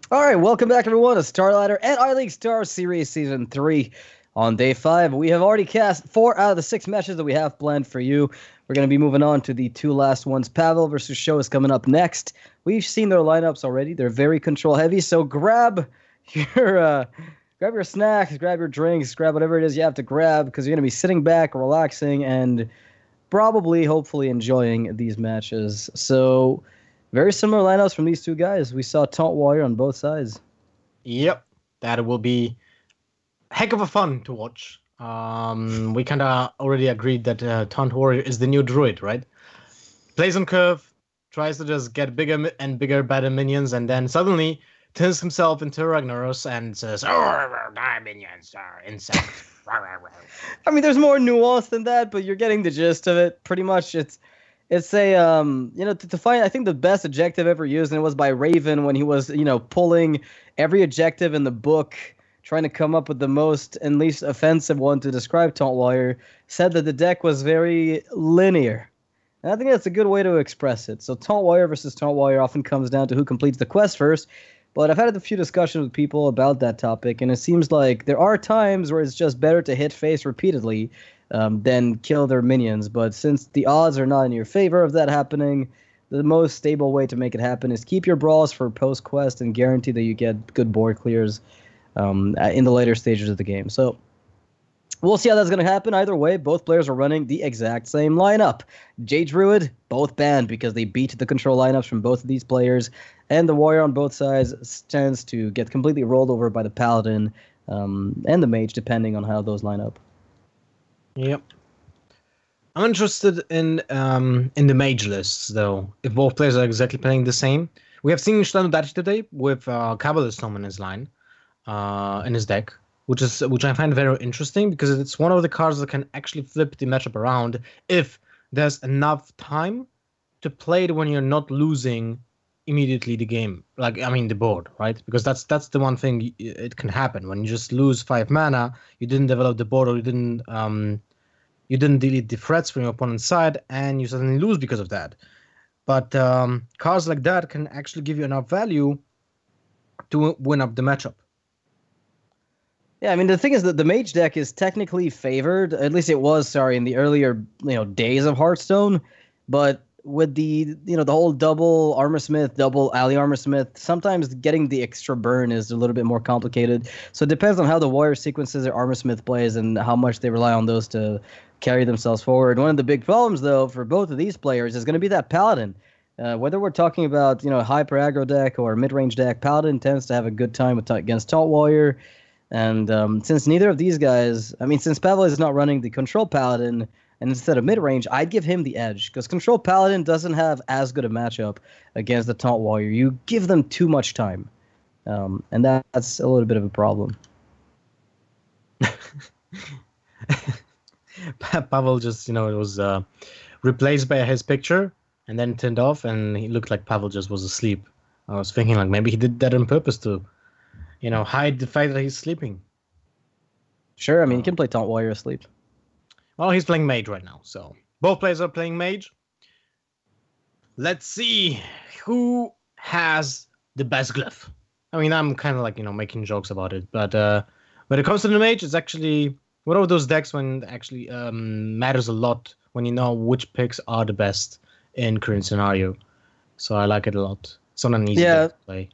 All right, welcome back, everyone, to StarLadder and iLeague StarSeries Season 3. On Day 5, we have already cast 4 out of the 6 matches that we have planned for you. We're going to be moving on to the 2 last ones. Pavel versus SjoW is coming up next. We've seen their lineups already. They're very control-heavy, so grab your snacks, grab your drinks, grab whatever it is you have to grab, because you're going to be sitting back, relaxing, and probably, hopefully, enjoying these matches. So, very similar lineups from these two guys. We saw Taunt Warrior on both sides. Yep, that will be heck of a fun to watch. We kind of already agreed that Taunt Warrior is the new druid, right? Plays on curve, tries to just get bigger and bigger, better minions, and then suddenly turns himself into Ragnaros and says, "Oh, my minions are insects." I mean, there's more nuance than that, but you're getting the gist of it. Pretty much, it's a to find, I think the best adjective ever used, and it was by Raven when he was pulling every adjective in the book, trying to come up with the most and least offensive one to describe Taunt Warrior, said that the deck was very linear. And I think that's a good way to express it. So Taunt Warrior versus Taunt Warrior often comes down to who completes the quest first. But I've had a few discussions with people about that topic, and it seems like there are times where it's just better to hit face repeatedly than kill their minions. But since the odds are not in your favor of that happening, the most stable way to make it happen is keep your brawls for post-quest and guarantee that you get good board clears in the later stages of the game. So we'll see how that's going to happen. Either way, both players are running the exact same lineup. J Druid, both banned because they beat the control lineups from both of these players. And the Warrior on both sides tends to get completely rolled over by the Paladin and the Mage, depending on how those line up. Yep. I'm interested in the Mage lists, though, if both players are exactly playing the same. We have seen StarLadder today with Kabbalistome in his line, in his deck, which I find very interesting because it's one of the cards that can actually flip the matchup around if there's enough time to play it when you're not losing immediately the game, the board, right? Because that's the one thing it can happen when you just lose 5 mana, you didn't develop the board, or you didn't delete the threats from your opponent's side, and you suddenly lose because of that. But cards like that can actually give you enough value to win up the matchup. Yeah, I mean, the thing is that the Mage deck is technically favored, at least it was, in the earlier, days of Hearthstone, but with the whole double Armor Smith, double Ally Armor Smith, sometimes getting the extra burn is a little bit more complicated. So it depends on how the Warrior sequences their Armor Smith plays and how much they rely on those to carry themselves forward. One of the big problems, though, for both of these players is going to be that Paladin. Whether we're talking about, hyper aggro deck or mid-range deck, Paladin tends to have a good time against Taunt Warrior. And since neither of these guys, since Pavel is not running the Control Paladin, and instead of mid-range, I'd give him the edge, because Control Paladin doesn't have as good a matchup against the Taunt Warrior. You give them too much time, and that's a little bit of a problem. Pavel just, it was replaced by his picture, and then turned off, and he looked like Pavel just was asleep. I was thinking, maybe he did that on purpose to, hide the fact that he's sleeping. Sure, you can play Taunt Warrior asleep. Well, he's playing Mage right now, so both players are playing Mage. Let's see who has the best glyph. I'm kind of making jokes about it, but when it comes to the Mage, it's actually one of those decks when it actually matters a lot when you know which picks are the best in current scenario. So I like it a lot. It's not an easy deck to play.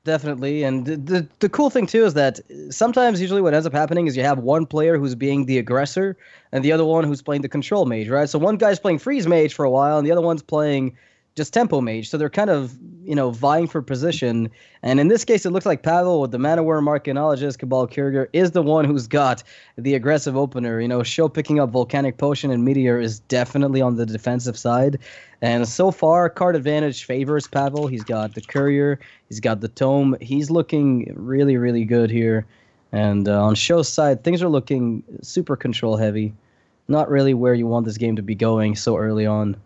Definitely, and the cool thing too is that sometimes, usually what ends up happening is you have one player who's being the aggressor and the other one who's playing the control mage, right? So one guy's playing freeze mage for a while and the other one's playing just tempo mage, so they're kind of vying for position. And in this case, it looks like Pavel with the Mana Worm, Archaeologist, Cabal Courier is the one who's got the aggressive opener. SjoW picking up Volcanic Potion and Meteor is definitely on the defensive side. And so far, card advantage favors Pavel. He's got the Courier, he's got the Tome. He's looking really, really good here. And on SjoW's side, things are looking super control heavy. Not really where you want this game to be going so early on.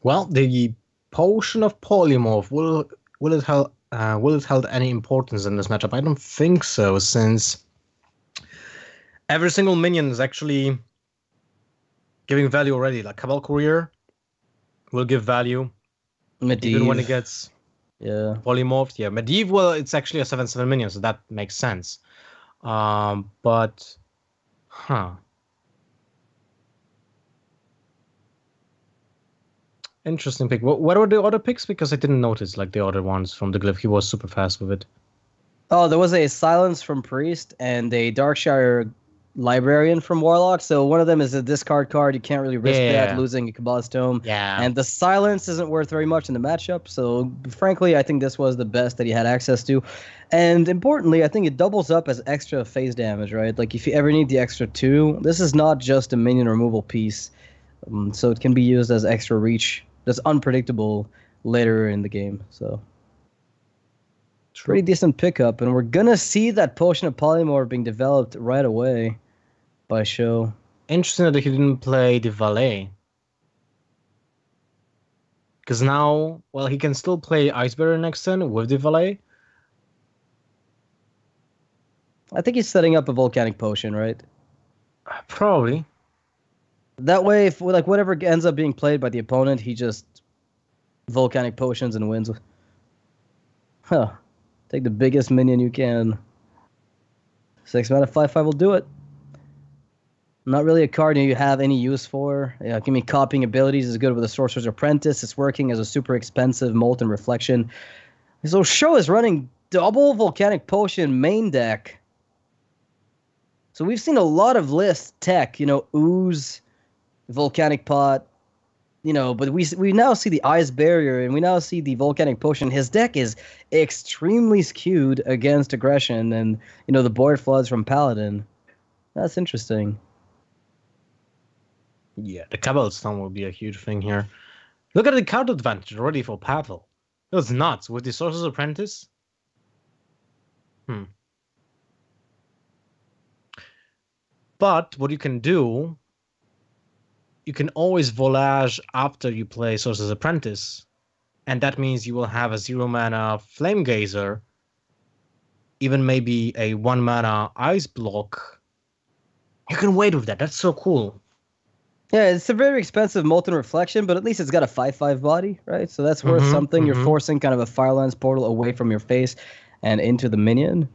Well, the Potion of Polymorph, will it hold any importance in this matchup? I don't think so, since every single minion is actually giving value already. Like Cabal Courier will give value. Even when it Medivh. gets Yeah. polymorphed. Yeah, Medivh, well, it's actually a 7/7 minion, so that makes sense. But, huh. Interesting pick. What were the other picks? Because I didn't notice like the other ones from the glyph. He was super fast with it. Oh, there was a Silence from Priest and a Darkshire Librarian from Warlock. So one of them is a discard card. You can't really risk that, Yeah. losing a Kabbalah's Tome. Yeah. And the Silence isn't worth very much in the matchup. So frankly, I think this was the best that he had access to. And importantly, I think it doubles up as extra phase damage, right? Like if you ever need the extra 2, this is not just a minion removal piece. So it can be used as extra reach. That's unpredictable later in the game. So pretty decent pickup, and we're gonna see that Potion of Polymorph being developed right away by SjoW. Interesting that he didn't play the Valet. Because now, well, he can still play Icebearer next turn with the Valet. I think he's setting up a Volcanic Potion, right? Probably. That way, if like whatever ends up being played by the opponent, he just Volcanic Potions and wins. Huh. Take the biggest minion you can. 6 mana 5/5 will do it. Not really a card you have any use for. Yeah, give me copying abilities is good with a Sorcerer's Apprentice. It's working as a super expensive Molten Reflection. So SjoW is running double Volcanic Potion main deck. So we've seen a lot of list tech, Ooze, Volcanic Pot, but we now see the Ice Barrier, and we now see the Volcanic Potion. His deck is extremely skewed against aggression and, the board floods from Paladin. That's interesting. Yeah, the Cabal Stone will be a huge thing here. Look at the card advantage already for Pavel. It was nuts with the Sorcerer's Apprentice. But what you can do, you can always volage after you play Sorcerer's Apprentice. And that means you will have a 0 mana Flame Gazer, even maybe a 1 mana Ice Block. You can wait with that. That's so cool. Yeah, it's a very expensive Molten Reflection, but at least it's got a 5/5 body, right? So that's worth something. You're forcing kind of a Firelands portal away from your face and into the minion.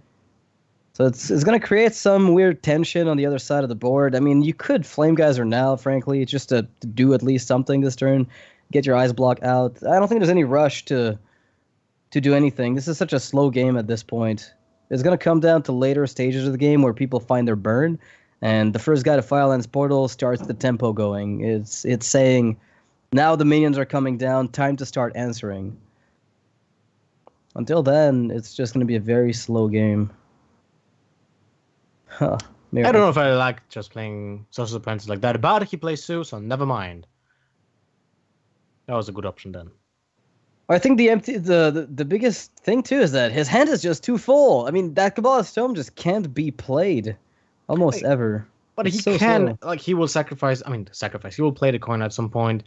So it's going to create some weird tension on the other side of the board. I mean, you could Flame Geyser now, frankly, just to do at least something this turn. Get your Ice Block out. I don't think there's any rush to do anything. This is such a slow game at this point. It's going to come down to later stages of the game where people find their burn. And the first guy to Firelands Portal starts the tempo going. It's saying, now the minions are coming down, time to start answering. Until then, it's just going to be a very slow game. Huh. I don't know if I like just playing Sorcerer's Apprentice like that, but he plays Sue, so never mind. That was a good option then. I think the biggest thing, too, is that his hand is just too full. I mean, that Kabbalah's Tome just can't be played. Almost ever. But he can, like, he will sacrifice. He will play the coin at some point.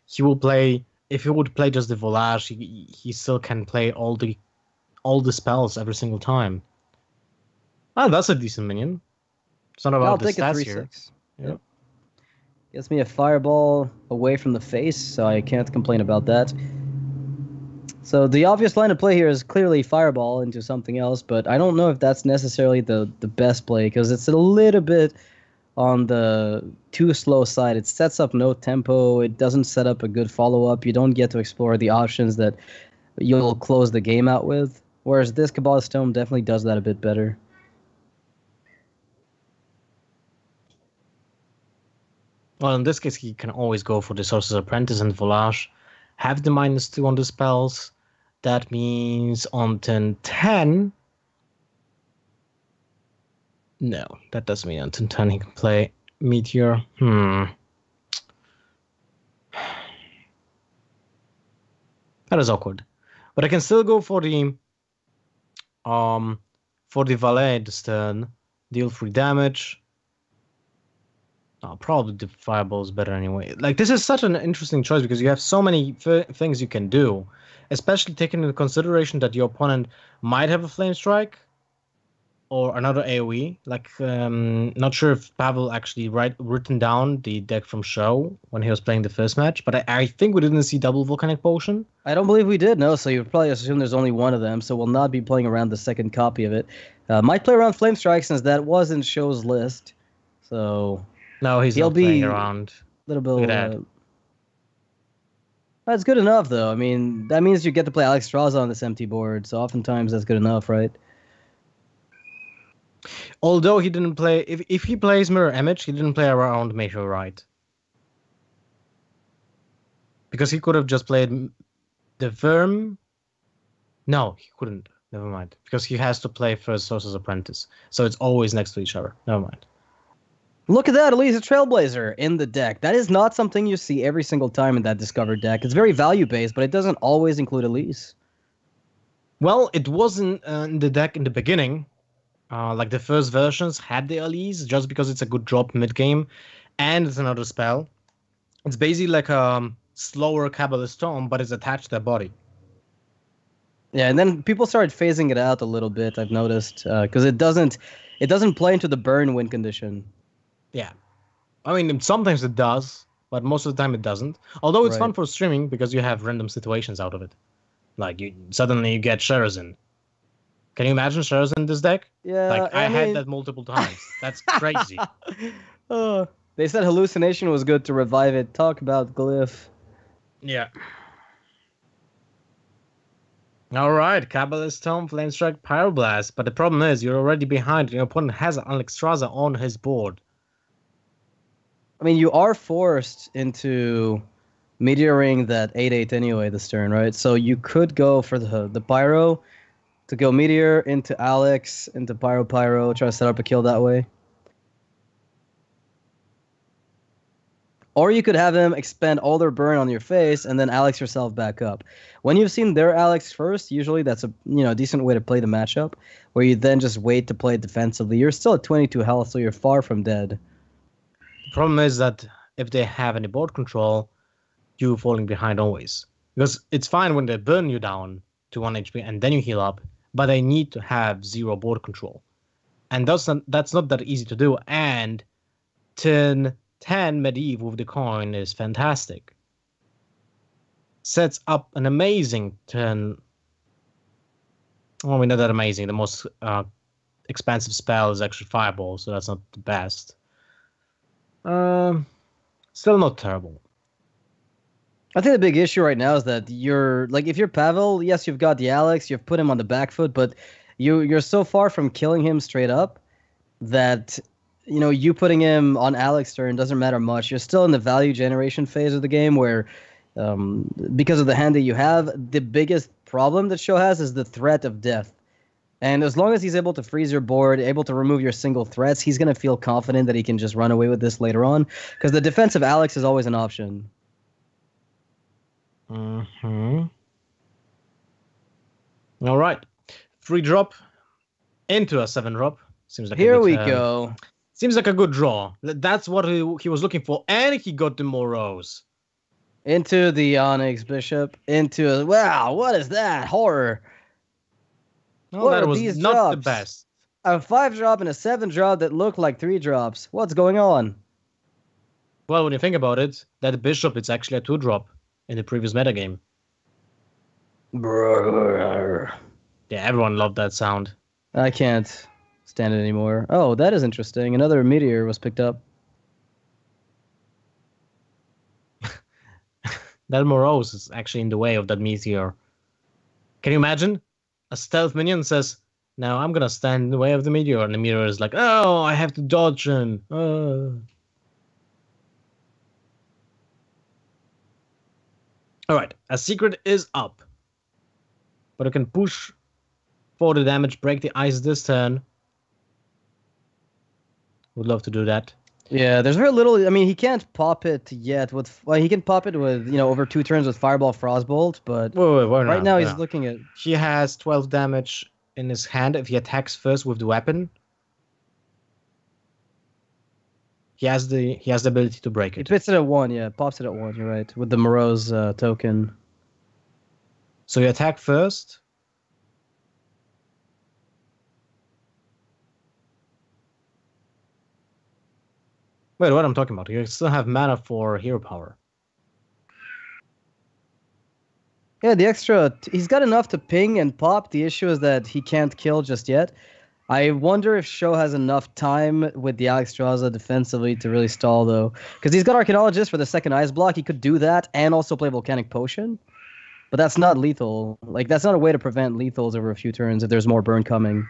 He will play. If he would play just the volage, he still can play all the spells every single time. Ah, that's a decent minion. It's not about the stats here. Yep. Gets me a fireball away from the face, so I can't complain about that. So the obvious line of play here is clearly fireball into something else, but I don't know if that's necessarily the best play, because it's a little bit on the too slow side. It sets up no tempo. It doesn't set up a good follow-up. You don't get to explore the options that you'll close the game out with, whereas this Kabbalah's Tome definitely does that a bit better. Well, in this case, he can always go for the Sorcerer's Apprentice and volage. Have the -2 on the spells. That means on turn 10. No, that doesn't mean on turn 10 he can play Meteor. That is awkward. But I can still go for the Valet this turn. Deal 3 damage. Oh, probably the fireball is better anyway. Like, this is such an interesting choice because you have so many things you can do, especially taking into consideration that your opponent might have a Flame Strike. or another AoE. Like, not sure if Pavel actually written down the deck from SjoW when he was playing the first match, but I think we didn't see double Volcanic Potion. I don't believe we did, no, so you would probably assume there's only one of them, so we'll not be playing around the second copy of it. Might play around Flame Strike since that was in SjoW's list, so... No, he'll not playing around. Little bit... That's good enough, though. I mean, that means you get to play Alex Straza on this empty board, so oftentimes that's good enough, right? Although he didn't play... If he plays Mirror Image, he didn't play around Meteorite. Because he could have just played the Verm. No, he couldn't. Never mind. Because he has to play first Sorcerer's Apprentice. So it's always next to each other. Never mind. Look at that, Elise Trailblazer in the deck. That is not something you see every single time in that discovered deck. It's very value-based, but it doesn't always include Elise. Well, it wasn't in the deck in the beginning. Like the first versions had the Elise just because it's a good drop mid-game. And it's another spell. It's basically like a slower Kabbalist Tome, but it's attached to their body. Yeah, and then people started phasing it out a little bit, I've noticed. Because it doesn't play into the burn win condition. Yeah. I mean, sometimes it does, but most of the time it doesn't. Although it's fun for streaming because you have random situations out of it. Like, suddenly you get Sherazin. Can you imagine Sherazin in this deck? Yeah. Like, I had that multiple times. That's crazy. They said Hallucination was good to revive it. Talk about Glyph. Yeah. All right, Kabbalist Tome, Flamestrike, Pyroblast. But the problem is you're already behind. Your opponent has Alex Straza on his board. I mean, you are forced into meteoring that 8/8 anyway this turn, right? So you could go for the Pyro to go Meteor into Alex, into Pyro, try to set up a kill that way. Or you could have him expend all their burn on your face and then Alex yourself back up. When you've seen their Alex first, usually that's a decent way to play the matchup, where you then just wait to play defensively. You're still at 22 health, so you're far from dead. The problem is that if they have any board control, you're falling behind always. Because it's fine when they burn you down to 1 HP and then you heal up, but they need to have 0 board control. And that's not that easy to do. And turn 10 Medivh with the coin is fantastic. Sets up an amazing turn. Well, I mean, not that amazing. The most expensive spell is actually Fireball, so that's not the best. Still not terrible. I think the big issue right now is that if you're Pavel, yes, you've got the Alex, you've put him on the back foot, but you're so far from killing him straight up that you putting him on Alex turn doesn't matter much. You're still in the value generation phase of the game where, because of the hand that you have, the biggest problem that SjoW has is the threat of death. And as long as he's able to freeze your board, able to remove your single threats, he's going to feel confident that he can just run away with this later on. Because the defensive Alex is always an option. Mm-hmm. All right. 3-drop into a 7-drop. Seems like Here we go. Seems like a good draw. That's what he was looking for. And he got the Moros. Into the Onyx Bishop. Wow, what is that? Horror. No, that was not drops? the best. A 5-drop and a 7-drop that look like 3-drops. What's going on? Well, when you think about it, that Bishop, it's actually a 2-drop in the previous metagame. Brrr. Yeah, everyone loved that sound. I can't stand it anymore. Oh, that is interesting. Another meteor was picked up. That Morose is actually in the way of that meteor. Can you imagine? A stealth minion says, "Now I'm gonna stand in the way of the meteor," and the meteor is like, "Oh, I have to dodge him." Alright, a secret is up. But you can push for the damage, break the ice this turn. Would love to do that. Yeah, there's very little. I mean, he can't pop it yet. He can pop it with over 2 turns with Fireball, Frostbolt, but right now he's looking at. He has 12 damage in his hand if he attacks first with the weapon. He has the ability to break it. He puts it at 1, yeah, pops it at 1. You're right, with the Morose token. So you attack first. Wait, what I'm talking about? You still have mana for hero power. Yeah, the extra, he's got enough to ping and pop. The issue is that he can't kill just yet. I wonder if SjoW has enough time with the Alexstrasza defensively to really stall, though. Because he's got Archaeologist for the second Ice block. He could do that and also play Volcanic Potion. But that's not lethal. Like, that's not a way to prevent lethals over a few turns if there's more burn coming.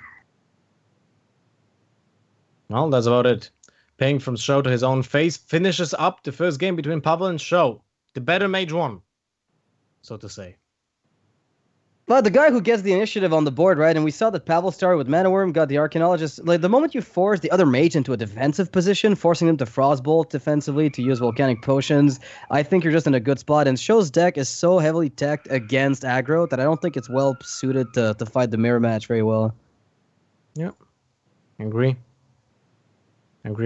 Well, that's about it. Ping from SjoW to his own face finishes up the first game between Pavel and SjoW. The better Mage won, so to say. But the guy who gets the initiative on the board, right? And we saw that Pavel started with Mana Worm, got the Archaeologist. Like, the moment you force the other mage into a defensive position, forcing them to Frostbolt defensively to use Volcanic Potions, I think you're just in a good spot. And SjoW's deck is so heavily teched against aggro that I don't think it's well suited to fight the mirror match very well. Yep. Agree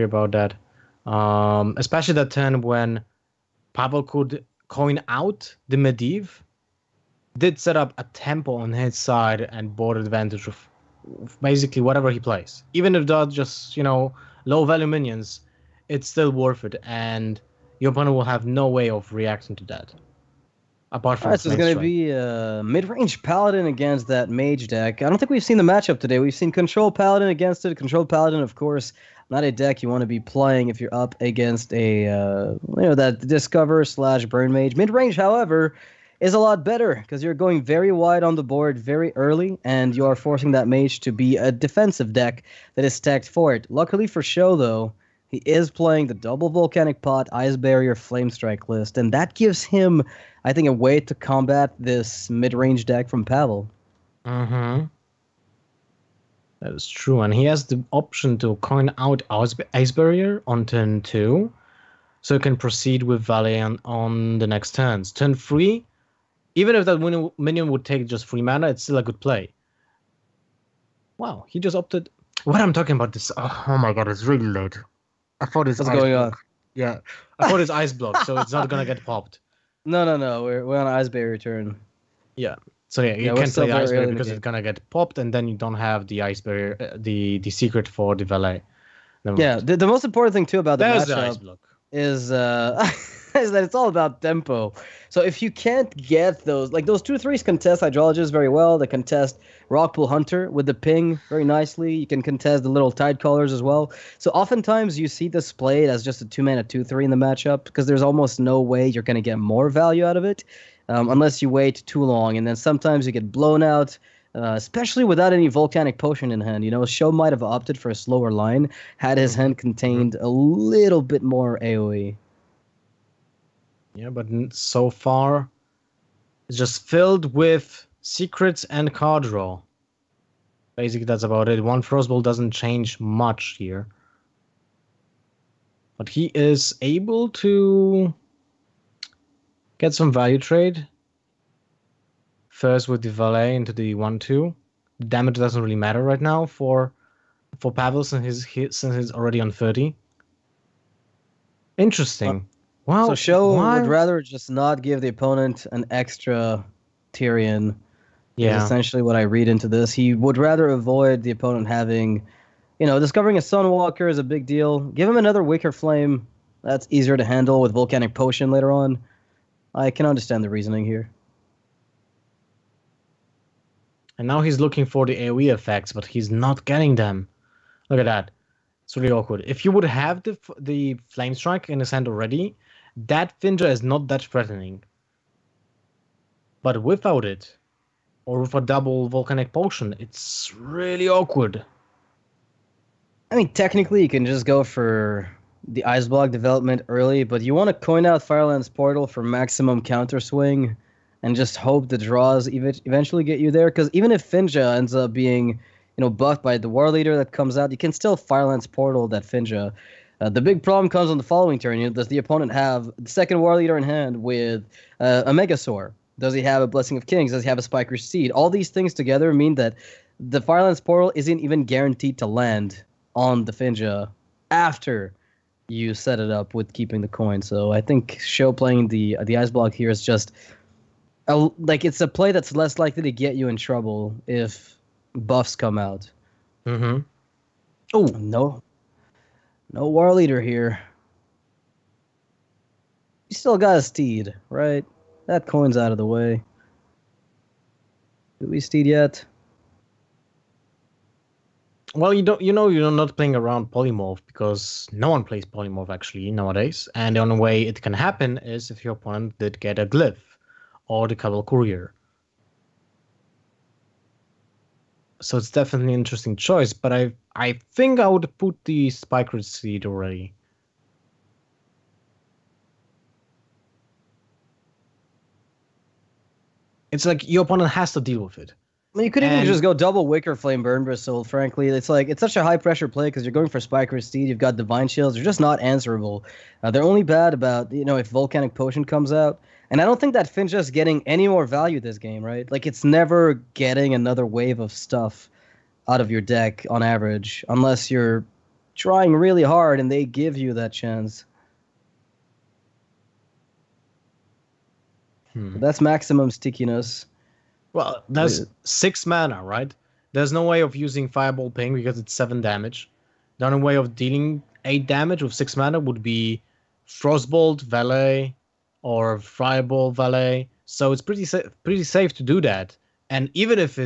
about that. Especially that turn when Pavel could coin out the Medivh. Did set up a tempo on his side and board advantage of basically whatever he plays. Even if they're just, low value minions, it's still worth it, and your opponent will have no way of reacting to that. Apart from Alright, so it's going to be a mid-range Paladin against that Mage deck. I don't think we've seen the matchup today. We've seen Control Paladin against it. Control Paladin, of course, not a deck you want to be playing if you're up against a, that Discover/Burn Mage. Mid-range, however, is a lot better because you're going very wide on the board very early, and you are forcing that mage to be a defensive deck that is stacked for it. Luckily for SjoW, though, he is playing the double Volcanic Pot, Ice Barrier, Flame Strike list, and that gives him, I think, a way to combat this mid-range deck from Pavel. Mm-hmm. That is true, and he has the option to coin out Ice Barrier on turn 2, so he can proceed with Valley on the next turns. Turn 3, even if that minion would take just 3 mana, it's still a good play. Wow, he just opted... What I'm talking about this... Oh my god, it's really late. I thought it's What's going on? Yeah, I thought it's Ice Block, so it's not gonna get popped. No. We're on Ice Barrier turn. Yeah. So yeah, you can't play the Ice Barrier because it's gonna get popped, and then you don't have the Ice Barrier, the secret for the Valet. Yeah, the most important thing too about the There's matchup the Ice Block. Is is that it's all about tempo. So if you can't get those 2/3s contest Hydrologist very well. They contest Rockpool Hunter with the ping very nicely. You can contest the little Tide Callers as well. So oftentimes you see this played as just a 2-mana 2/3 in the matchup because there's almost no way you're going to get more value out of it unless you wait too long. And then sometimes you get blown out, especially without any Volcanic Potion in hand. SjoW might have opted for a slower line had his hand contained a little bit more AoE. Yeah, but so far, it's just filled with secrets and card draw. Basically, that's about it. One Frostbolt doesn't change much here. But he is able to get some value trade. First with the Valet into the 1/2. The damage doesn't really matter right now for Pavel since he's already on 30. Interesting. Wow. So SjoW would rather just not give the opponent an extra Tyrion. Yeah. Is essentially what I read into this. He would rather avoid the opponent having, discovering a Sunwalker is a big deal. Give him another Wicker Flame. That's easier to handle with Volcanic Potion later on. I can understand the reasoning here. And now he's looking for the AoE effects, but he's not getting them. Look at that. It's really awkward. If you would have the Flame Strike in his hand already, that Finja is not that threatening. But without it, or with a double Volcanic Potion, it's really awkward. I mean, technically, you can just go for the Ice Block development early, but you want to coin out Firelands Portal for maximum counter swing and just hope the draws eventually get you there. Because even if Finja ends up being, buffed by the War Leader that comes out, you can still Firelands Portal that Finja. The big problem comes on the following turn. Does the opponent have the second War Leader in hand with a Megasaur? Does he have a Blessing of Kings? Does he have a Spiker Seed? All these things together mean that the Firelands Portal isn't even guaranteed to land on the Finja after you set it up with keeping the coin. So I think SjoW playing the Ice Block here is just it's a play that's less likely to get you in trouble if buffs come out. Mm-hmm. Oh, no War Leader here. You still got a steed, right? That coin's out of the way. Do we steed yet? Well, you're not playing around polymorph because no one plays polymorph actually nowadays, and the only way it can happen is if your opponent did get a glyph or the Cabal Courier. So it's definitely an interesting choice, but I think I would put the Spike Seed already. It's like your opponent has to deal with it. I mean, you could even just go double Wicker Flame Burn Bristle, frankly. It's such a high pressure play because you're going for Spike Steed, you've got Divine Shields, they're just not answerable. They're only bad about, if Volcanic Potion comes out. And I don't think that Finn's just getting any more value this game, right? Like, it's never getting another wave of stuff out of your deck on average, unless you're trying really hard and they give you that chance. That's maximum stickiness. Well, that's 6 mana, right? There's no way of using Fireball Ping because it's 7 damage. The only way of dealing 8 damage with 6 mana would be Frostbolt, Valet, or Fireball, Valet. So it's pretty safe to do that. And even if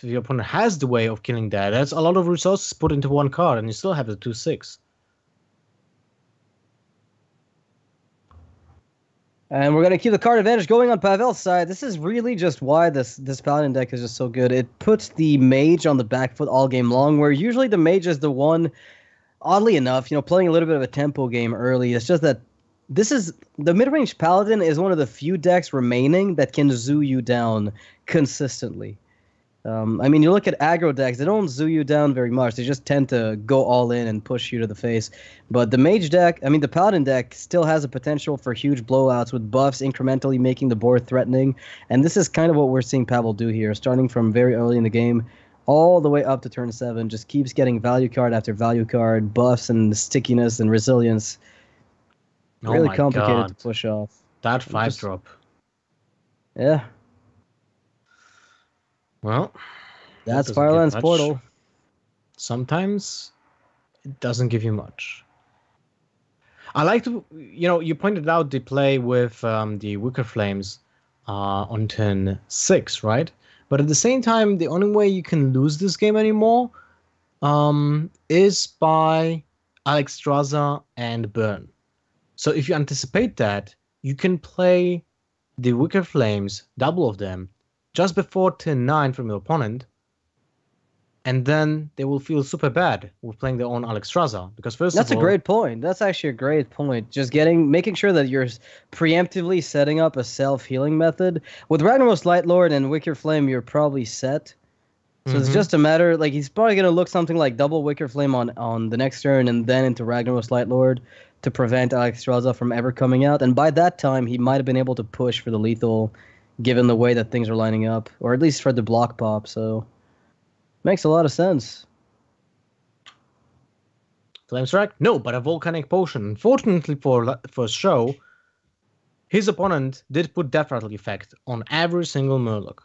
your opponent has the way of killing that, that's a lot of resources put into one card, and you still have the 2/6. And we're going to keep the card advantage going on Pavel's side. This is really just why this Paladin deck is just so good. It puts the Mage on the back foot all game long, where usually the Mage is the one, oddly enough, playing a little bit of a tempo game early. It's just that the mid-range Paladin is one of the few decks remaining that can zoo you down consistently. I mean, you look at aggro decks, they don't zoo you down very much. They just tend to go all in and push you to the face. But the Mage deck, the Paladin deck still has a potential for huge blowouts with buffs incrementally making the board threatening. And this is kind of what we're seeing Pavel do here, starting from very early in the game all the way up to turn 7, just keeps getting value card after value card, buffs and stickiness and resilience. Really complicated to push off. That 5-drop. Yeah. Well, that's Fireland's Portal. Sometimes it doesn't give you much. I like to, you pointed out the play with the Wicker Flames on turn 6, right? But at the same time, the only way you can lose this game anymore is by Alexstrasza and Burn. So if you anticipate that, you can play the Wicker Flames, double of them, just before turn 9 from your opponent, and then they will feel super bad with playing their own Alexstrasza. Because that's a great point. That's actually a great point. Just making sure that you're preemptively setting up a self-healing method. With Ragnaros Lightlord and Wicker Flame, you're probably set. So it's just a matter, he's probably going to look something like double Wicker Flame on the next turn and then into Ragnaros Lightlord to prevent Alexstrasza from ever coming out. And by that time, he might have been able to push for the lethal, given the way that things are lining up, or at least for the block pop. So makes a lot of sense. Flame Strike? No, but a Volcanic Potion. Unfortunately for SjoW, his opponent did put Death Rattle effect on every single Murloc.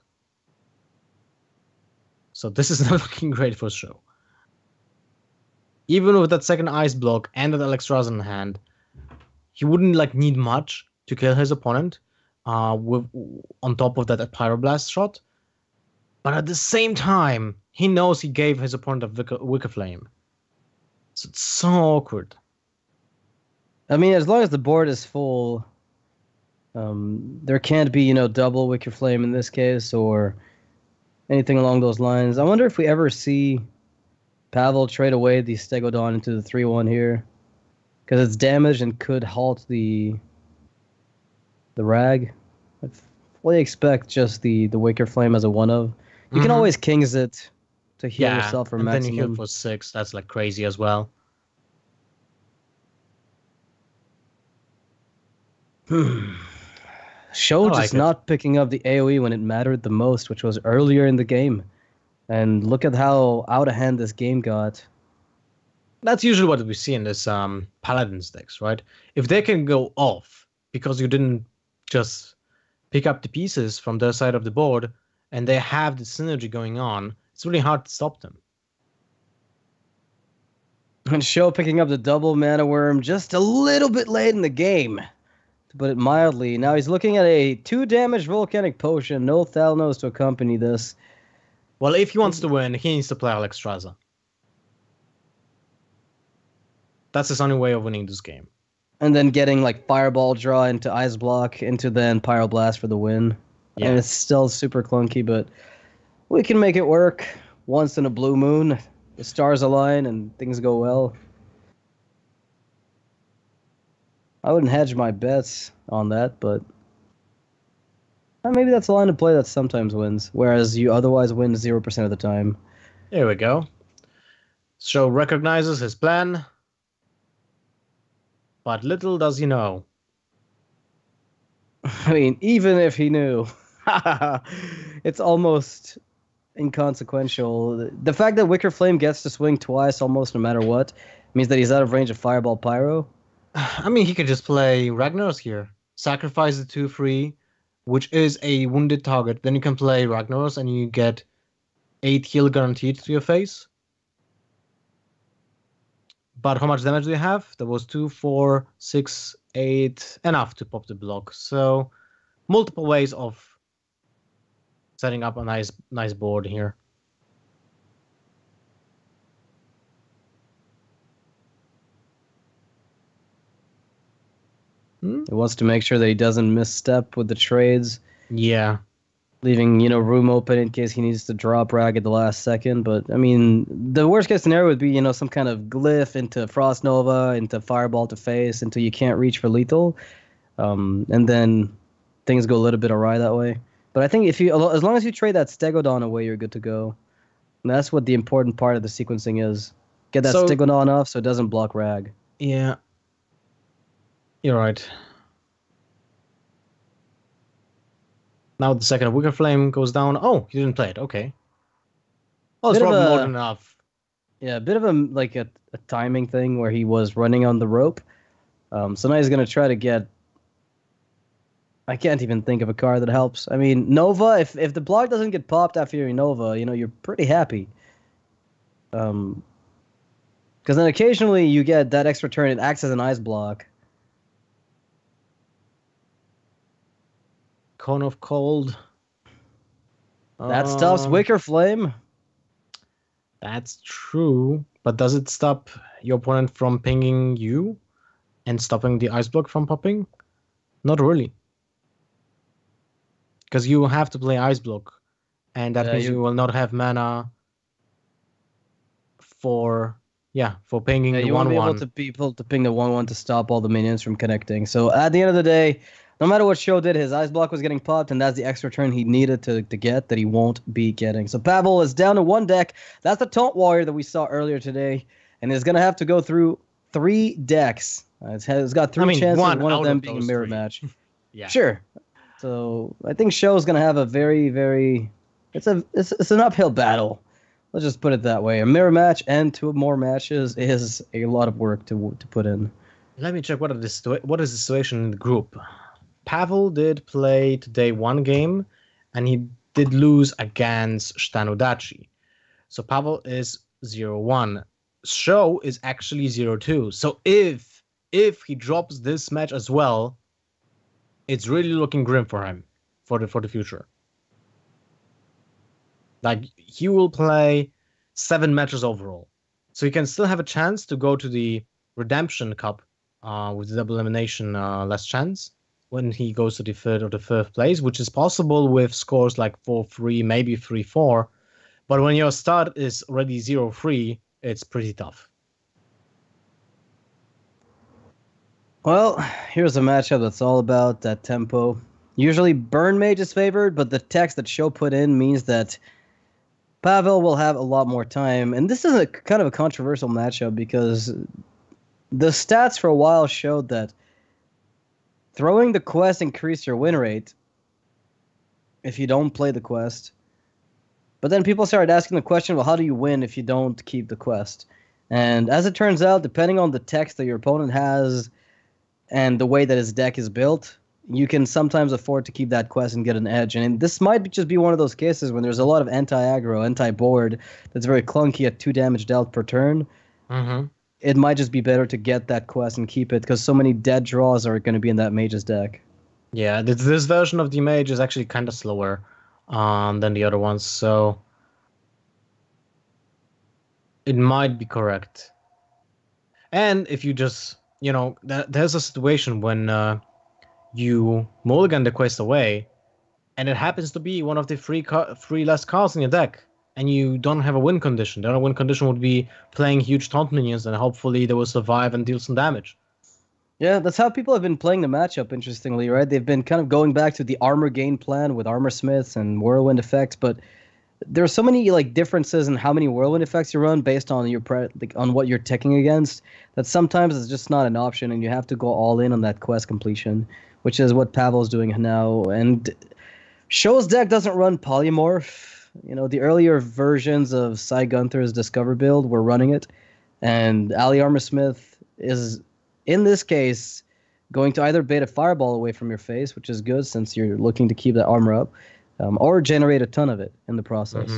So this is not looking great for SjoW. Even with that second Ice block and that Alexstrasza in hand, he wouldn't need much to kill his opponent. On top of that Pyroblast shot, but at the same time he knows he gave his opponent a Wicker Flame, so it's so awkward. As long as the board is full, there can't be double Wicker Flame in this case or anything along those lines. I wonder if we ever see Pavel trade away the Stegodon into the 3/1 here, because it's damaged and could halt the Rag. I fully expect just the Wicker Flame as a one-of. You can always Kings it to heal yourself for maximum. Then you heal for 6. That's crazy as well. SjoW just not picking up the AoE when it mattered the most, which was earlier in the game. And look at how out of hand this game got. That's usually what we see in this Paladins decks, right? If they can go off because you didn't just pick up the pieces from their side of the board and they have the synergy going on, it's really hard to stop them. And SjoW picking up the double Mana Worm just a little bit late in the game to but mildly. Now he's looking at a 2 damage volcanic potion, no Thalnos to accompany this. Well, if he wants to win, he needs to play Alexstrasza. That's his only way of winning this game. And then getting like Fireball draw into Ice Block, into then Pyroblast for the win. Yeah. And it's still super clunky, but we can make it work. Once in a blue moon, the stars align and things go well. I wouldn't hedge my bets on that, but maybe that's a line of play that sometimes wins, whereas you otherwise win 0% of the time. There we go. SjoW recognizes his plan, but little does he know. I mean, even if he knew, it's almost inconsequential. The fact that Wicker Flame gets to swing twice almost no matter what means that he's out of range of Fireball Pyro. I mean, he could just play Ragnaros here. Sacrifice the 2/3, which is a wounded target. Then you can play Ragnaros and you get 8 heal guaranteed to your face. But how much damage do you have? That was 2, 4, 6, 8. Enough to pop the block. So, multiple ways of setting up a nice board here. He wants to make sure that he doesn't misstep with the trades. Yeah. Leaving, room open in case he needs to drop Rag at the last second. But, I mean, the worst case scenario would be, some kind of glyph into Frost Nova, into Fireball to face, until you can't reach for lethal. And then things go a little bit awry that way. But I think as long as you trade that Stegodon away, you're good to go. And that's what the important part of the sequencing is. Get that Stegodon off so it doesn't block Rag. Yeah. You're right. Now the second Wicker Flame goes down. Oh, you didn't play it. Okay. Oh, it's probably more than enough. Yeah, a bit of a timing thing where he was running on the rope. So now he's going to try to get... I can't even think of a card that helps. I mean, Nova, if the block doesn't get popped after your Nova, you're pretty happy. Because then occasionally you get that extra turn, it acts as an ice block. Cone of Cold. That stops Wicker Flame. That's true. But does it stop your opponent from pinging you and stopping the ice block from popping? Not really. Because you have to play ice block. And that means you will not have mana for pinging the 1/1. You won't be able to ping the 1/1 to stop all the minions from connecting. So at the end of the day, no matter what SjoW did, his ice block was getting popped, and that's the extra turn he needed to get that he won't be getting. So Pavel is down to 1 deck. That's the Taunt Warrior that we saw earlier today, and is going to have to go through 3 decks. It's got 3 chances, one of them being a mirror match. Yeah. Sure. So I think SjoW is going to have a very, very... It's an uphill battle. Let's just put it that way. A mirror match and 2 more matches is a lot of work to put in. Let me check what is the situation in the group. Pavel did play today 1 game, and he did lose against Stanodachi. So Pavel is 0-1. SjoW is actually 0-2. So if he drops this match as well, it's really looking grim for him for the future. Like, he will play 7 matches overall. So he can still have a chance to go to the Redemption Cup with the double elimination less chance when he goes to the 3rd or the 4th place, which is possible with scores like 4-3, maybe 3-4. But when your start is already 0-3, it's pretty tough. Well, here's a matchup that's all about that tempo. Usually Burn Mage is favored, but the text that SjoW put in means that Pavel will have a lot more time. And this is a kind of a controversial matchup because the stats for a while showed that throwing the quest increased your win rate if you don't play the quest. But then people started asking the question, well, how do you win if you don't keep the quest? And as it turns out, depending on the text that your opponent has and the way that his deck is built, you can sometimes afford to keep that quest and get an edge. And this might just be one of those cases when there's a lot of anti-aggro, anti-board that's very clunky at 2 damage dealt per turn. Mm-hmm. it might just be better to get that quest and keep it, because so many dead draws are going to be in that Mage's deck. Yeah, this version of the Mage is actually kind of slower than the other ones, so it might be correct. And if you just, there's a situation when you mulligan the quest away, and it happens to be one of the three last cards in your deck, and you don't have a win condition. The other win condition would be playing huge taunt minions, and hopefully they will survive and deal some damage. Yeah, that's how people have been playing the matchup, interestingly, right? They've been kind of going back to the armor gain plan with armor smiths and whirlwind effects, but there are so many like differences in how many whirlwind effects you run based on on what you're teching against, that sometimes it's just not an option, and you have to go all in on that quest completion, which is what Pavel's doing now. And SjoW's deck doesn't run polymorph. The earlier versions of Cy Gunther's Discover build were running it, and Ali Armorsmith is, in this case, going to either bait a fireball away from your face, which is good since you're looking to keep that armor up, or generate a ton of it in the process.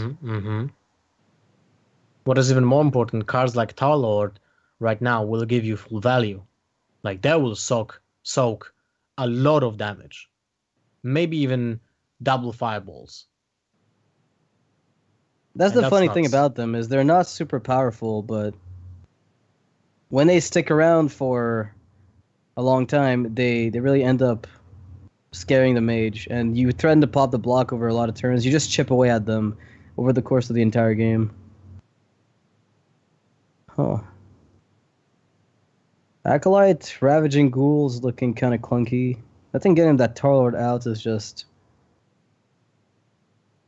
What is even more important, cards like Tarlord right now will give you full value. Like, that will soak a lot of damage. Maybe even double fireballs. That's the funny thing about them, is they're not super powerful, but when they stick around for a long time, they really end up scaring the Mage, and you threaten to pop the block over a lot of turns. You just chip away at them over the course of the entire game. Huh. Acolyte Ravaging Ghouls looking kind of clunky. I think getting that Tarlord out is just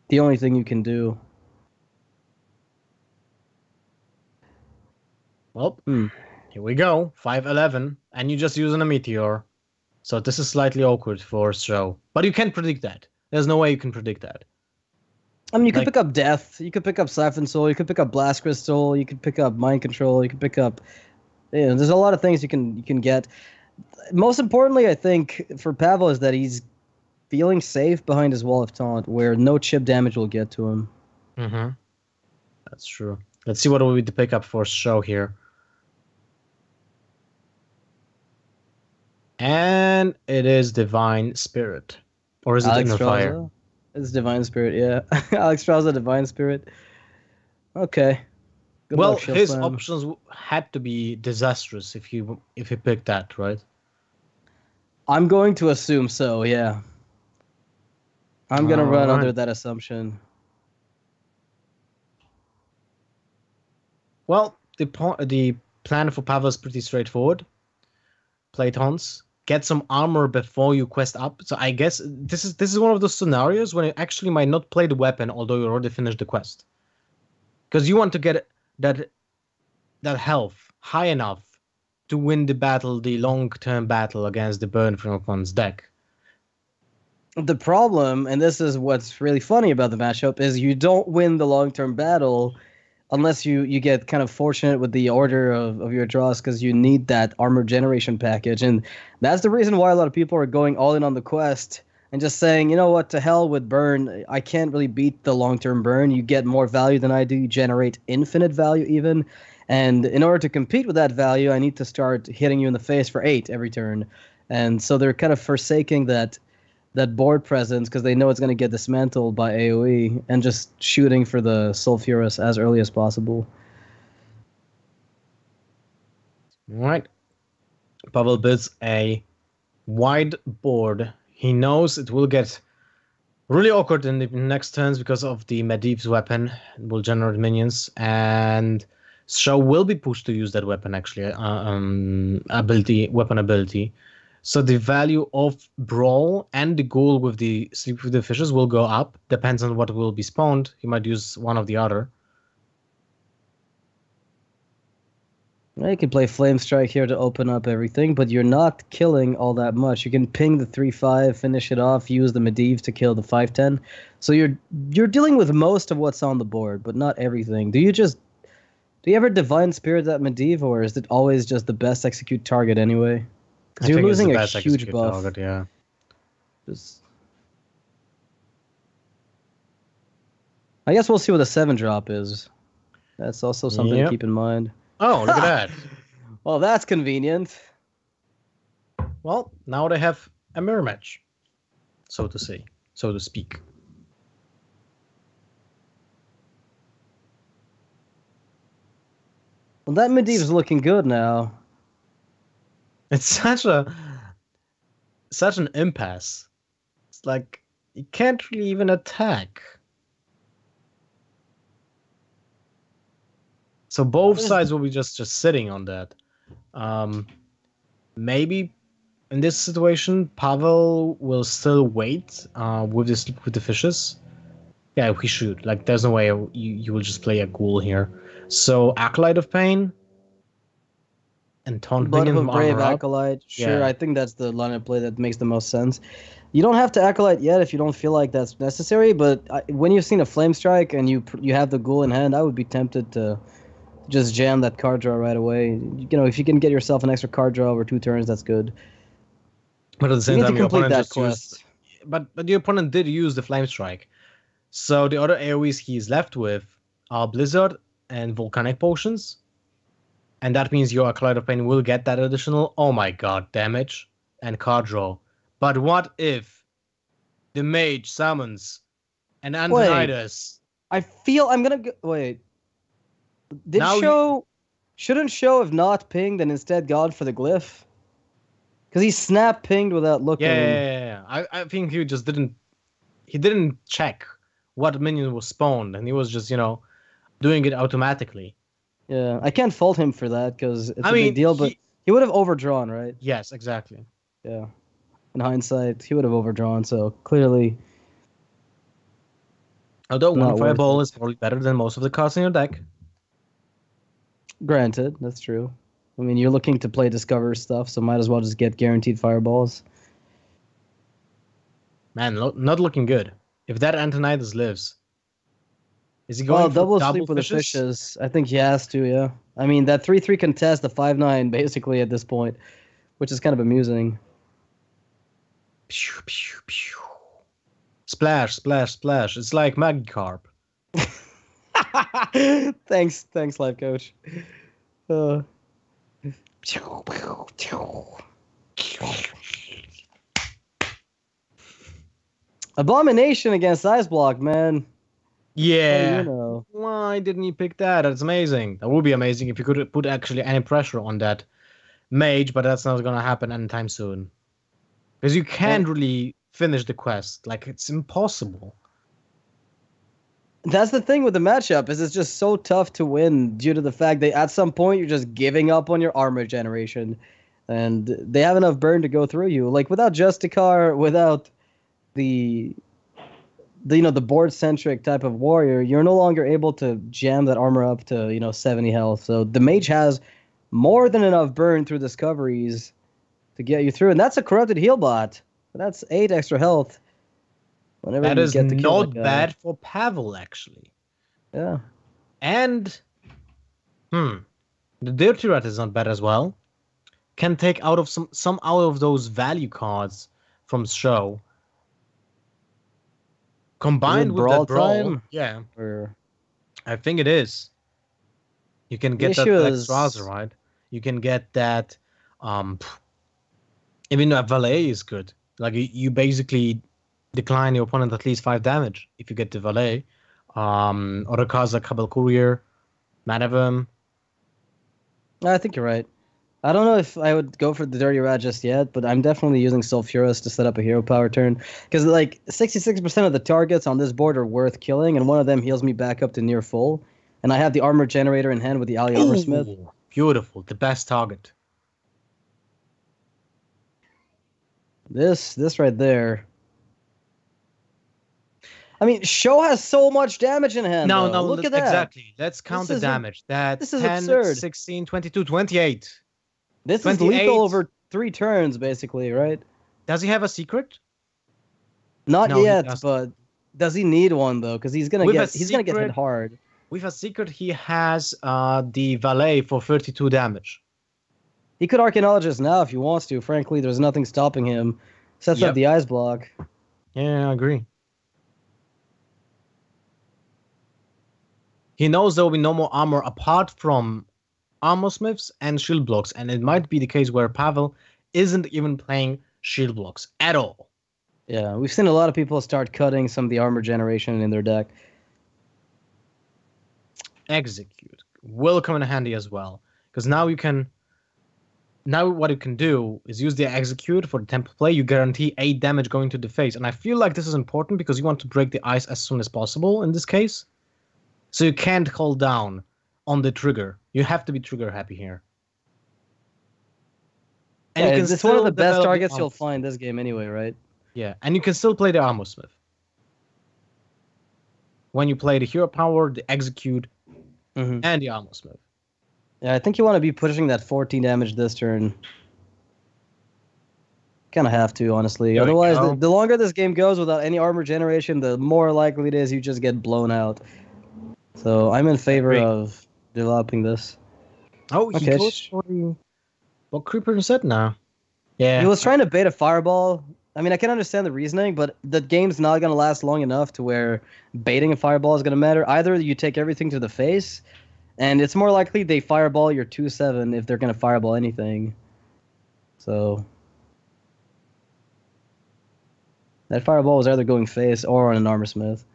the only thing you can do. Well, here we go. 5-11, and you're just using a Meteor. So this is slightly awkward for SjoW. But you can't predict that. There's no way you can predict that. I mean, you could pick up Death. You could pick up Siphon Soul. You could pick up Blast Crystal. You could pick up Mind Control. You could pick up... there's a lot of things you can get. Most importantly, I think, for Pavel is that he's feeling safe behind his Wall of Taunt, where no chip damage will get to him. That's true. Let's see what will be the pickup for SjoW here. And it is Divine Spirit. Or is it Inner Fire? It's Divine Spirit, yeah. Alex Strauza, Divine Spirit. Okay. Good luck, his options had to be disastrous if he picked that, right? I'm going to assume so, yeah. I'm going to run under that assumption. Well, the plan for Pavel is pretty straightforward. Play taunts. Get some armor before you quest up. So I guess this is one of those scenarios when you actually might not play the weapon, although you already finished the quest, because you want to get that health high enough to win the long-term battle against the burn from opponent's deck. The problem, and this is what's really funny about the matchup, is you don't win the long-term battle unless you get kind of fortunate with the order of your draws, because you need that armor generation package. And that's the reason why a lot of people are going all in on the quest and just saying, you know what, to hell with burn. I can't really beat the long-term burn. You get more value than I do. You generate infinite value even. And in order to compete with that value, I need to start hitting you in the face for 8 every turn. And so they're kind of forsaking that board presence because they know it's going to get dismantled by AoE, and just shooting for the Sulfurous as early as possible. All right. Pavel builds a wide board. He knows it will get really awkward in the next turns because of the Medivh's weapon. It will generate minions, and SjoW will be pushed to use that weapon, actually, weapon ability. So the value of Brawl and the Ghoul with the Sleep with the Fishes will go up. Depends on what will be spawned. You might use one of the other. You can play Flame Strike here to open up everything, but you're not killing all that much. You can ping the 3/5, finish it off, use the Medivh to kill the 5/10. So you're dealing with most of what's on the board, but not everything. Do you ever Divine Spirit that Medivh, or is it always just the best execute target anyway? Because you're losing a huge buff. Target, yeah. I guess we'll see what the 7-drop is. That's also something to keep in mind. Oh, look at that. Well, that's convenient. Well, now they have a mirror match, so to speak. Well, that Medivh's looking good now. It's such an impasse. It's like you can't really even attack. So both sides will be just sitting on that. Maybe in this situation, Pavel will still wait with the fishes. Yeah, he should. Like, there's no way you will just play a ghoul here. So Acolyte of Pain and taunting Blood of a him Brave armor up. Acolyte. Sure, Yeah. I think that's the line of play that makes the most sense. You don't have to Acolyte yet if you don't feel like that's necessary, but when you've seen a Flame Strike and you have the ghoul in hand, I would be tempted to just jam that card draw right away. You know, if you can get yourself an extra card draw over 2 turns, that's good. But at the same You need time, to your complete opponent that just quest. but your opponent did use the Flame Strike. So the other AoEs he's left with are Blizzard and Volcanic Potions. And that means your Acolyte of Pain will get that additional, oh my god, damage and card draw. But what if the Mage summons an Antonidas? I feel I'm gonna go. Wait. Now Shouldn't SjoW have not pinged and instead gone for the glyph? Because he snap pinged without looking. Yeah. I think he just didn't check what minion was spawned, and he was just, doing it automatically. Yeah, I can't fault him for that because it's a big deal, but he would have overdrawn, right? Yes, exactly. Yeah. In hindsight, he would have overdrawn, so clearly. Although Not one Fireball worth is probably better than most of the cards in your deck. Granted, that's true. I mean, you're looking to play Discover stuff, so might as well just get guaranteed fireballs. Man, not looking good. If that Antonidas lives, is he going for double double sleep with the fishes? fishes. I think he has to, yeah. I mean, that 3/3 contest, the 5/9, basically at this point, which is kind of amusing. Pew, pew, pew. Splash, splash, splash. It's like Magikarp. Thanks, life coach. Abomination against Ice Block, man. Yeah. You know. Why didn't you pick that? That's amazing. That would be amazing if you could put actually any pressure on that Mage, but that's not gonna happen anytime soon. Because you can't really finish the quest. Like, it's impossible. That's the thing with the matchup, is it's just so tough to win due to the fact that at some point you're just giving up on your armor generation. And they have enough burn to go through you. Like, without Justicar, without the board-centric type of warrior, you're no longer able to jam that armor up to, 70 health. So the Mage has more than enough burn through discoveries to get you through. And that's a corrupted heal bot. That's 8 extra health. Whenever That you is get to kill not bad for Pavel, actually. Yeah. And, the Dirty Rat is not bad as well. Can take out of some out of those value cards from SjoW. Combined with that Brawl. Time? Yeah. Or... I think it is. You can get that extras, right? You can get that, even though Valet is good. Like, you basically decline your opponent at least 5 damage if you get the Valet. Other cards like Cabal Courier, Manavum. I think you're right. I don't know if I would go for the Dirty Rat just yet, but I'm definitely using Sulfuras to set up a hero power turn. Because, 66% of the targets on this board are worth killing, and one of them heals me back up to near full. And I have the armor generator in hand with the Ali Armorsmith. Beautiful. The best target. This right there. I mean, SjoW has so much damage in hand. No, look at that. Exactly. Let's count the damage. This is 10, absurd. 16, 22, 28. This 28. is lethal over 3 turns, basically, right? Does he have a secret? Not yet, but does he need one though? Because he's gonna get hit hard. With a secret, he has the Valet for 32 damage. He could Archaeologist now if he wants to. Frankly, there's nothing stopping him. Sets up the Ice Block. Yeah, I agree. He knows there will be no more armor apart from armor smiths and shield blocks, and it might be the case where Pavel isn't even playing shield blocks at all. Yeah, we've seen a lot of people start cutting some of the armor generation in their deck. Execute will come in handy as well, because now what you can do is use the execute for the tempo play. You guarantee 8 damage going to the face, and I feel like this is important because you want to break the ice as soon as possible in this case. So you can't hold down on the trigger. You have to be trigger happy here. And yeah, it's one of the best targets you'll find this game anyway, right? Yeah, and you can still play the armor smith when you play the hero power, the execute, and the armor smith. Yeah, I think you want to be pushing that 14 damage this turn. Kind of have to, honestly. Otherwise, the longer this game goes without any armor generation, the more likely it is you just get blown out. So I'm in favor of developing this. Oh, he goes for the... What creeper is that now? Yeah. He was trying to bait a fireball. I mean, I can understand the reasoning, but the game's not going to last long enough to where baiting a fireball is going to matter. Either you take everything to the face, and it's more likely they fireball your 2/7 if they're going to fireball anything. So that fireball was either going face or on an armor smith.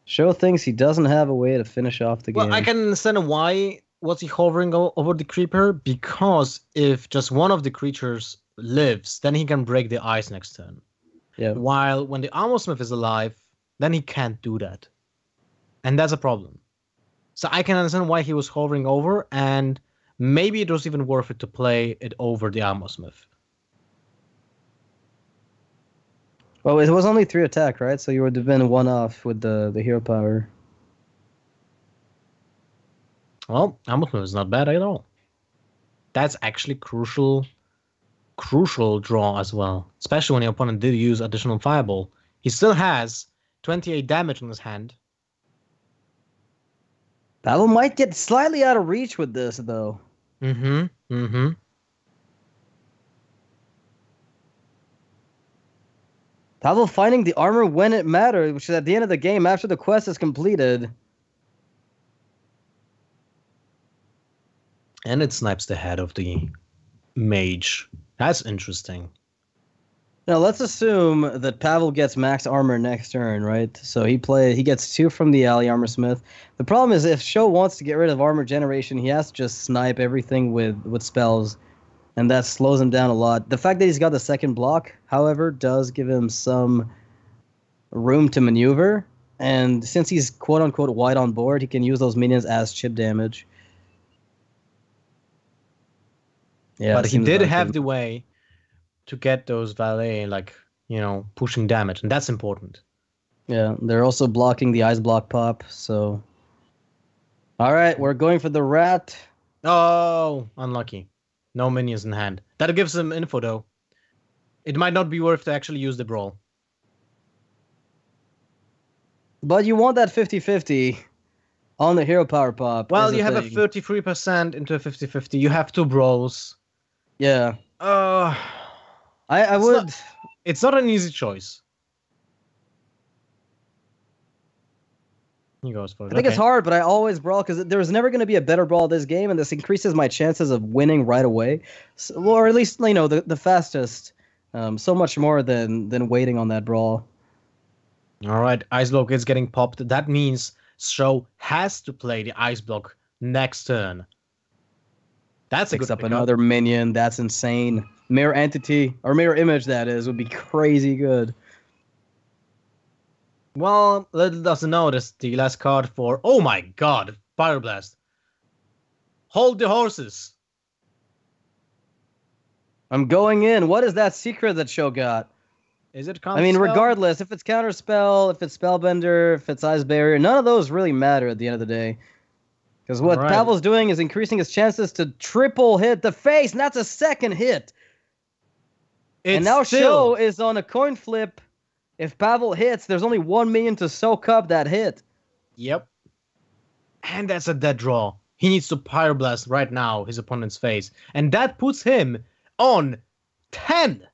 SjoW thinks he doesn't have a way to finish off the game. Well, I can understand why was he hovering over the creeper, because if just one of the creatures lives, then he can break the ice next turn. Yeah. While when the armor smith is alive, then he can't do that. And that's a problem. So I can understand why he was hovering over, and maybe it was even worth it to play it over the armor smith. Well, it was only 3 attack, right? So you would have been 1 off with the hero power. Well, armor smith is not bad at all. That's actually crucial draw as well, especially when your opponent did use additional fireball. He still has 28 damage on his hand. Pavel might get slightly out of reach with this, though. Pavel finding the armor when it mattered, which is at the end of the game after the quest is completed. And it snipes the head of the mage. That's interesting. Now let's assume that Pavel gets max armor next turn, right? So he gets 2 from the alley armor smith. The problem is if SjoW wants to get rid of armor generation, he has to just snipe everything with spells, and that slows him down a lot. The fact that he's got the second block, however, does give him some room to maneuver, and since he's quote unquote wide on board, he can use those minions as chip damage. Yeah, but he did have the way to get those valet, pushing damage, and that's important. Yeah, they're also blocking the ice block pop, so... Alright, we're going for the rat. Oh, unlucky. No minions in hand. That gives him info, though. It might not be worth to actually use the brawl. But you want that 50-50 on the hero power pop. Well, you have a 33% into a 50-50. You have 2 brawls. Yeah. I would... It's not an easy choice. He goes for it. I think it's hard, but I always brawl because there's never going to be a better brawl this game, and this increases my chances of winning right away. So, or at least, the fastest. So much more than waiting on that brawl. All right, Ice Block is getting popped. That means SjoW has to play the Ice Block next turn. That's a good pickup. Another minion. That's insane. Mirror entity, or mirror image, that is, would be crazy good. Well, little doesn't notice the last card for... Oh my god! Pyroblast. Hold the horses. I'm going in. What is that secret that SjoW got? Is it counter spell? Regardless, if it's counter spell, if it's spellbender, if it's ice barrier, none of those really matter at the end of the day. Because what Pavel's doing is increasing his chances to triple hit the face, and that's a second hit. And now SjoW is on a coin flip. If Pavel hits, there's only 1 minion to soak up that hit. Yep. And that's a dead draw. He needs to Pyroblast right now his opponent's face. And that puts him on 10.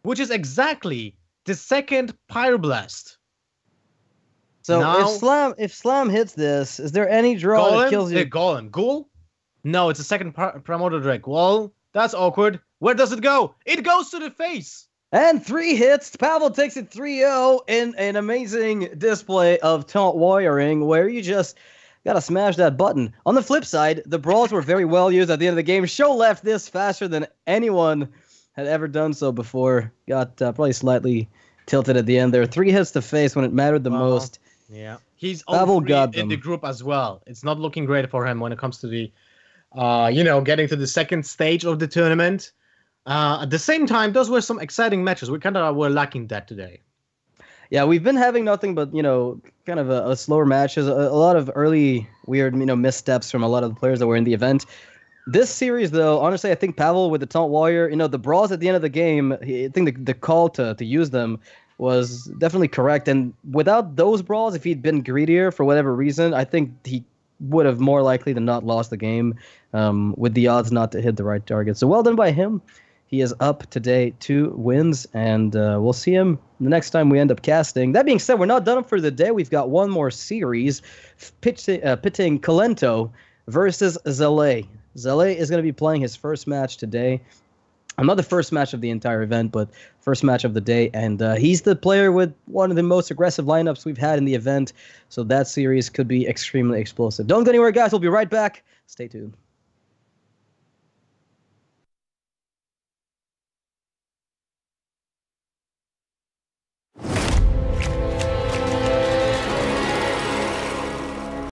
Which is exactly the second Pyroblast. So now, if Slam hits this, is there any draw that kills you? Golem. Ghoul? No, it's a second promoter Drake. Well, that's awkward. Where does it go? It goes to the face. And 3 hits. Pavel takes it 3-0 in an amazing display of taunt warrioring where you just gotta smash that button. On the flip side, the brawls were very well used at the end of the game. SjoW left this faster than anyone had ever done so before. Got probably slightly tilted at the end there. 3 hits to face when it mattered the most. Yeah. He's Pavel got in them. the group as well. It's not looking great for him when it comes to the, getting to the second stage of the tournament. At the same time, those were some exciting matches. We kind of were lacking that today. Yeah, we've been having nothing but, kind of a slower matches, a lot of early weird, missteps from a lot of the players that were in the event. This series, though, honestly, I think Pavel with the Taunt Warrior, the brawls at the end of the game, I think the call to use them was definitely correct. And without those brawls, if he'd been greedier for whatever reason, I think he would have more likely than not lost the game with the odds not to hit the right target. So well done by him. He is up today 2 wins, and we'll see him the next time we end up casting. That being said, we're not done for the day. We've got one more series pitting Kalento versus SjoW. SjoW is going to be playing his first match today. Not the first match of the entire event, but first match of the day. And he's the player with one of the most aggressive lineups we've had in the event. So that series could be extremely explosive. Don't go anywhere, guys. We'll be right back. Stay tuned.